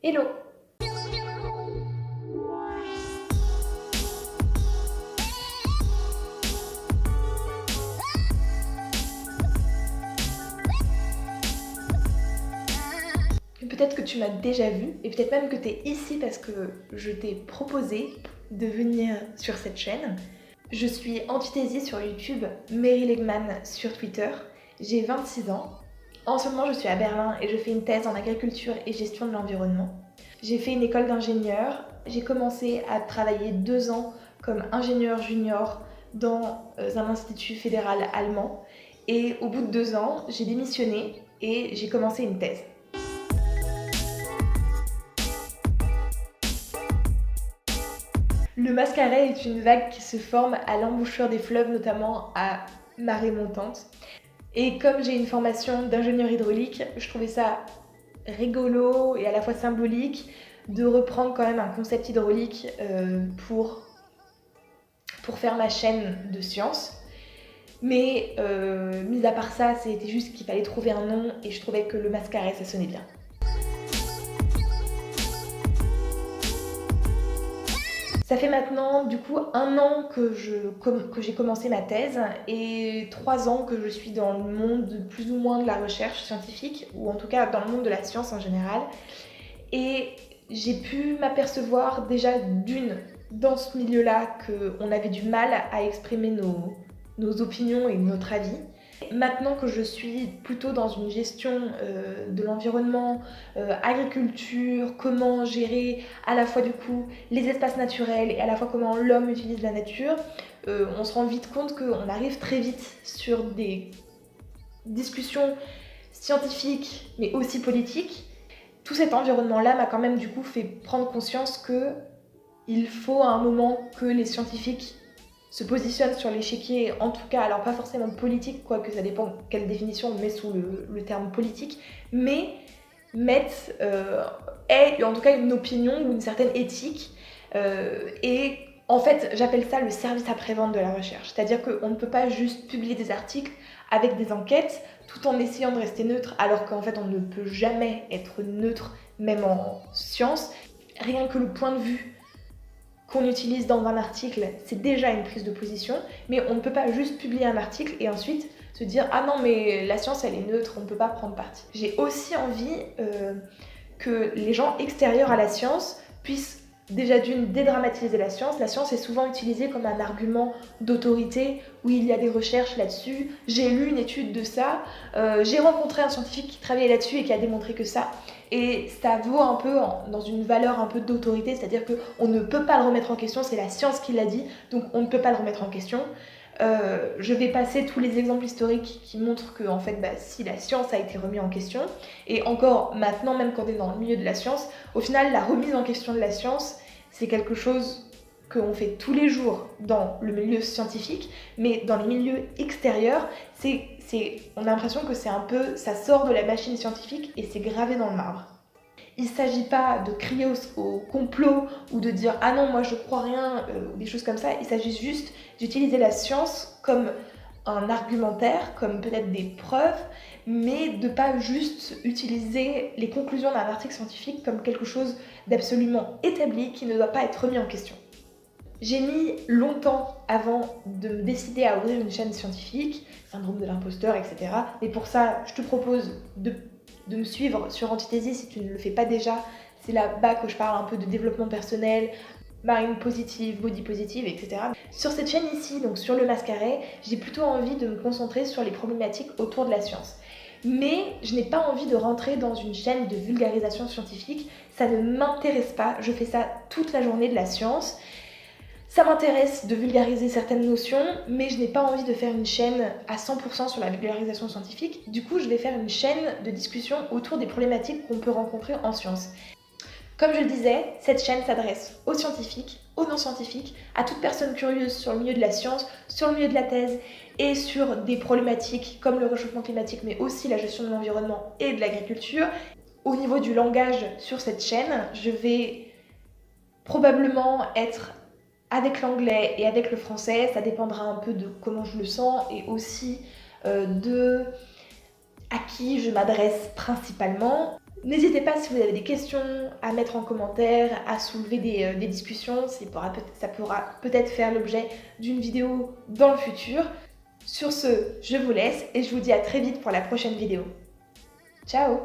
Hello! Peut-être que tu m'as déjà vu et peut-être même que tu es ici parce que je t'ai proposé de venir sur cette chaîne. Je suis Antithésy sur YouTube, Mary Legman sur Twitter. J'ai 26 ans. En ce moment, je suis à Berlin et je fais une thèse en agriculture et gestion de l'environnement. J'ai fait une école d'ingénieur. J'ai commencé à travailler 2 ans comme ingénieur junior dans un institut fédéral allemand. Et au bout de 2 ans, j'ai démissionné et j'ai commencé une thèse. Le mascaret est une vague qui se forme à l'embouchure des fleuves, notamment à marée montante. Et comme j'ai une formation d'ingénieur hydraulique, je trouvais ça rigolo et à la fois symbolique de reprendre quand même un concept hydraulique pour faire ma chaîne de sciences. Mais mis à part ça, c'était juste qu'il fallait trouver un nom et je trouvais que le mascaret, ça sonnait bien. Ça fait maintenant du coup 1 an que j'ai commencé ma thèse et 3 ans que je suis dans le monde plus ou moins de la recherche scientifique, ou en tout cas dans le monde de la science en général. Et j'ai pu m'apercevoir déjà dans ce milieu-là qu'on avait du mal à exprimer nos opinions et notre avis. Maintenant que je suis plutôt dans une gestion de l'environnement, agriculture, comment gérer à la fois du coup les espaces naturels et à la fois comment l'homme utilise la nature, on se rend vite compte qu'on arrive très vite sur des discussions scientifiques mais aussi politiques. Tout cet environnement-là m'a quand même du coup fait prendre conscience qu'il faut à un moment que les scientifiques se positionnent sur l'échiquier, en tout cas, alors pas forcément politique, quoique ça dépend quelle définition on met sous le terme politique, mais aient en tout cas une opinion ou une certaine éthique. Et en fait, j'appelle ça le service après-vente de la recherche. C'est-à-dire qu'on ne peut pas juste publier des articles avec des enquêtes tout en essayant de rester neutre, alors qu'en fait on ne peut jamais être neutre, même en science. Rien que le point de vue qu'on utilise dans un article, c'est déjà une prise de position, mais on ne peut pas juste publier un article et ensuite se dire « Ah non, mais la science, elle est neutre, on ne peut pas prendre parti ». J'ai aussi envie que les gens extérieurs à la science puissent déjà dédramatiser la science. La science est souvent utilisée comme un argument d'autorité. Oui, il y a des recherches là-dessus, j'ai lu une étude de ça, j'ai rencontré un scientifique qui travaillait là-dessus et qui a démontré que ça. Et ça vaut un peu dans une valeur un peu d'autorité, c'est-à-dire qu'on ne peut pas le remettre en question, c'est la science qui l'a dit, donc on ne peut pas le remettre en question. Je vais passer tous les exemples historiques qui montrent que en fait, si la science a été remise en question, et encore maintenant, même quand on est dans le milieu de la science, au final, la remise en question de la science, c'est quelque chose qu'on fait tous les jours dans le milieu scientifique, mais dans les milieux extérieurs, on a l'impression que ça sort de la machine scientifique et c'est gravé dans le marbre. Il ne s'agit pas de crier au complot ou de dire « Ah non, moi je crois rien » ou des choses comme ça. Il s'agit juste d'utiliser la science comme un argumentaire, comme peut-être des preuves, mais de ne pas juste utiliser les conclusions d'un article scientifique comme quelque chose d'absolument établi qui ne doit pas être remis en question. J'ai mis longtemps avant de me décider à ouvrir une chaîne scientifique, syndrome de l'imposteur, etc. Mais pour ça, je te propose de me suivre sur Antithésy si tu ne le fais pas déjà. C'est là-bas que je parle un peu de développement personnel, mind positive, body positive, etc. Sur cette chaîne ici, donc sur le mascaret, j'ai plutôt envie de me concentrer sur les problématiques autour de la science. Mais je n'ai pas envie de rentrer dans une chaîne de vulgarisation scientifique, ça ne m'intéresse pas, je fais ça toute la journée de la science. Ça m'intéresse de vulgariser certaines notions, mais je n'ai pas envie de faire une chaîne à 100% sur la vulgarisation scientifique. Du coup, je vais faire une chaîne de discussion autour des problématiques qu'on peut rencontrer en science. Comme je le disais, cette chaîne s'adresse aux scientifiques, aux non-scientifiques, à toute personne curieuse sur le milieu de la science, sur le milieu de la thèse et sur des problématiques comme le réchauffement climatique, mais aussi la gestion de l'environnement et de l'agriculture. Au niveau du langage sur cette chaîne, je vais probablement être avec l'anglais et avec le français, ça dépendra un peu de comment je le sens et aussi de à qui je m'adresse principalement. N'hésitez pas si vous avez des questions à mettre en commentaire, à soulever des discussions, ça pourra peut-être faire l'objet d'une vidéo dans le futur. Sur ce, je vous laisse et je vous dis à très vite pour la prochaine vidéo. Ciao!